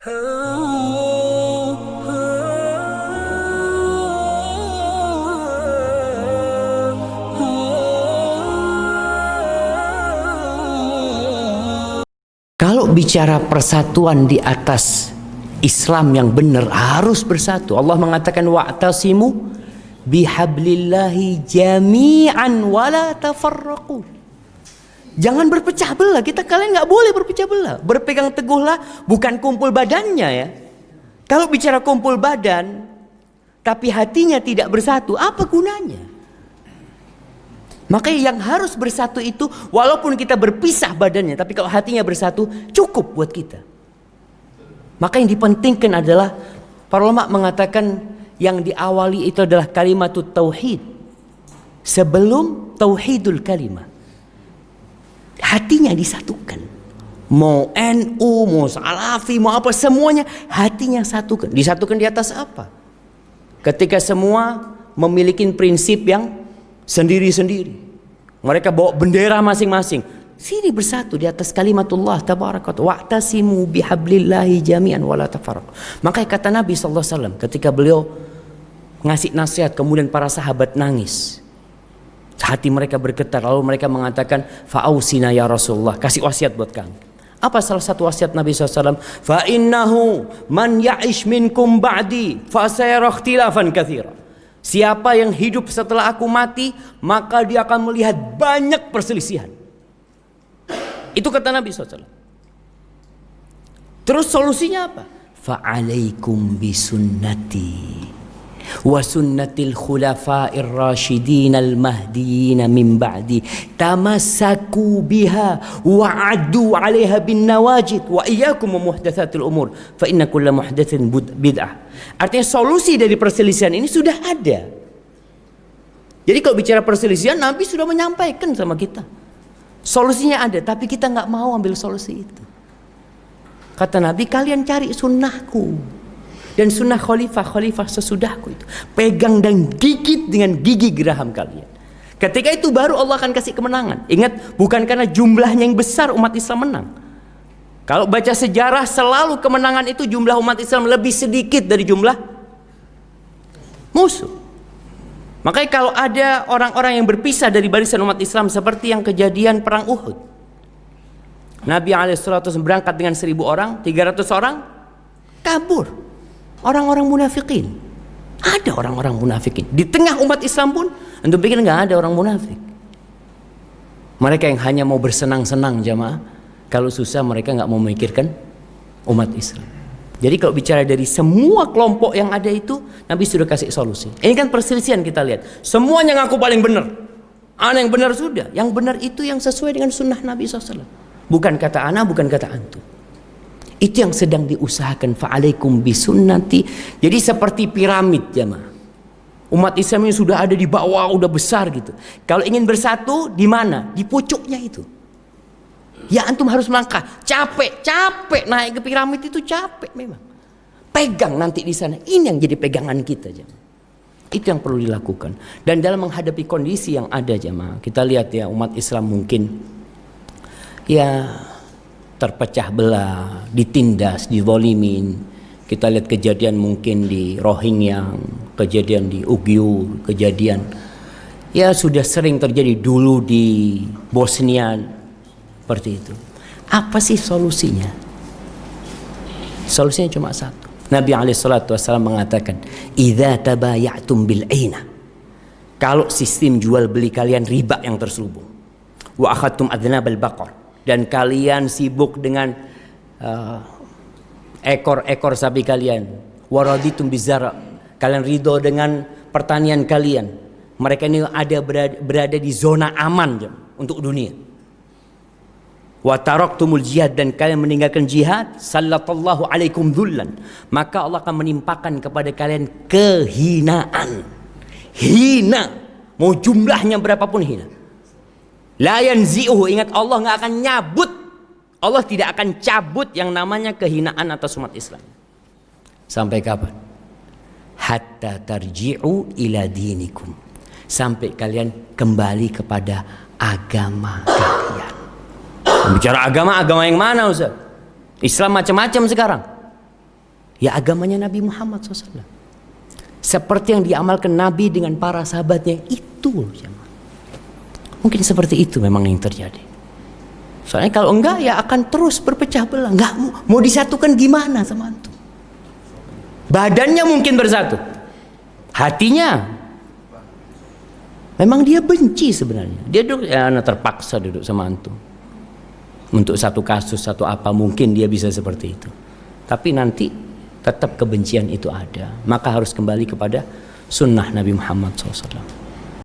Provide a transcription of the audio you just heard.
Kalau bicara persatuan di atas Islam yang benar, harus bersatu. Allah mengatakan wa'tasimu bihablillahi jami'an wala tafarraqu. Jangan berpecah belah. Kalian nggak boleh berpecah belah. Berpegang teguhlah, bukan kumpul badannya ya. Kalau bicara kumpul badan tapi hatinya tidak bersatu, apa gunanya? Makanya yang harus bersatu itu, walaupun kita berpisah badannya, tapi kalau hatinya bersatu, cukup buat kita. Maka yang dipentingkan adalah, para ulama mengatakan yang diawali itu adalah kalimatut tauhid sebelum tauhidul kalimah. Hatinya disatukan. Mau NU, mau Salafi, mau apa, semuanya hatinya satukan. Disatukan di atas apa? Ketika semua memiliki prinsip yang sendiri-sendiri. Mereka bawa bendera masing-masing. Sini bersatu di atas kalimatullah tabarakatuh. Wa'tasimu bihablillahi jami'an wala tafarraqu. Makanya kata Nabi SAW ketika beliau ngasih nasihat, kemudian para sahabat nangis. Hati mereka bergetar, lalu mereka mengatakan, fa'ausina ya Rasulullah, kasih wasiat buat kami. Apa salah satu wasiat Nabi SAW? Fa innahu man ya'ish minkum ba'di fa sayara ikhtilafan katsira. Siapa yang hidup setelah aku mati, maka dia akan melihat banyak perselisihan. Itu kata Nabi SAW. Terus solusinya apa? Fa'alaikum bisunnati wa sunnatil khulafa'ir rasyidin al-mahdiyyin min ba'di tamassaku biha wa 'addu 'alaiha bin nawajid wa iyyakum muhdatsatil umur fa inna kulla muhdatsin bid'ah. Artinya solusi dari perselisihan ini sudah ada. Jadi kalau bicara perselisihan, Nabi sudah menyampaikan sama kita. Solusinya ada, tapi kita nggak mau ambil solusi itu. Kata Nabi, kalian cari sunnahku dan sunnah khalifah sesudahku itu. Pegang dan gigit dengan gigi geraham kalian. Ketika itu baru Allah akan kasih kemenangan. Ingat, bukan karena jumlahnya yang besar umat Islam menang. Kalau baca sejarah, selalu kemenangan itu jumlah umat Islam lebih sedikit dari jumlah musuh. Makanya kalau ada orang-orang yang berpisah dari barisan umat Islam, seperti yang kejadian perang Uhud. Nabi SAW berangkat dengan 1000 orang, 300 orang kabur. Orang-orang munafikin. Ada orang-orang munafikin. Di tengah umat Islam pun, antum pikir nggak ada orang munafik. Mereka yang hanya mau bersenang-senang jamaah. Kalau susah mereka nggak mau memikirkan umat Islam. Jadi kalau bicara dari semua kelompok yang ada itu, Nabi sudah kasih solusi. Ini kan perselisihan kita lihat. Semuanya ngaku paling benar. Ana yang benar sudah. Yang benar itu yang sesuai dengan sunnah Nabi SAW. Bukan kata ana, bukan kata antum. Itu yang sedang diusahakan. Fa'alaikum bisunnati. Jadi seperti piramid jamaah. Umat Islam ini sudah ada di bawah, udah besar gitu. Kalau ingin bersatu, di mana? Di pucuknya itu. Ya antum harus melangkah. Capek naik ke piramid itu capek memang. Pegang nanti di sana. Ini yang jadi pegangan kita jamaah. Itu yang perlu dilakukan. Dan dalam menghadapi kondisi yang ada jamaah, kita lihat ya umat Islam mungkin ya terpecah belah, ditindas, dizolimin. Kita lihat kejadian mungkin di Rohingya, kejadian di Uyghur, kejadian ya sudah sering terjadi dulu di Bosnia, seperti itu. Apa sih solusinya? Solusinya cuma satu. Nabi SAW mengatakan, "Idza tabayatum bil aina." Kalau sistem jual beli kalian riba yang terselubung. Wa akhadtum adnabal baqar. Dan kalian sibuk dengan ekor-ekor sapi kalian. Waraditum bizara. Kalian ridho dengan pertanian kalian. Mereka ini berada di zona aman untuk dunia. Wa taraktumul jihad, dan kalian meninggalkan jihad, sallallahu alaikum dzullan. Maka Allah akan menimpakan kepada kalian kehinaan. Hina. Mau jumlahnya berapapun hina. La yanzi'uhu, ingat Allah nggak akan nyabut. Allah tidak akan cabut yang namanya kehinaan atas umat Islam. Sampai kapan? Hatta tarji'u ila dinikum. Sampai kalian kembali kepada agama kalian. Bicara agama yang mana Ustaz? Islam macam-macam sekarang. Ya agamanya Nabi Muhammad SAW. Seperti yang diamalkan Nabi dengan para sahabatnya itu. Mungkin seperti itu memang yang terjadi. Soalnya kalau enggak ya akan terus berpecah belah. Enggak mau disatukan gimana sama antum? Badannya mungkin bersatu. Hatinya memang dia benci sebenarnya. Dia duduk terpaksa duduk sama antum. Untuk satu kasus, satu apa mungkin dia bisa seperti itu. Tapi nanti tetap kebencian itu ada. Maka harus kembali kepada sunnah Nabi Muhammad SAW.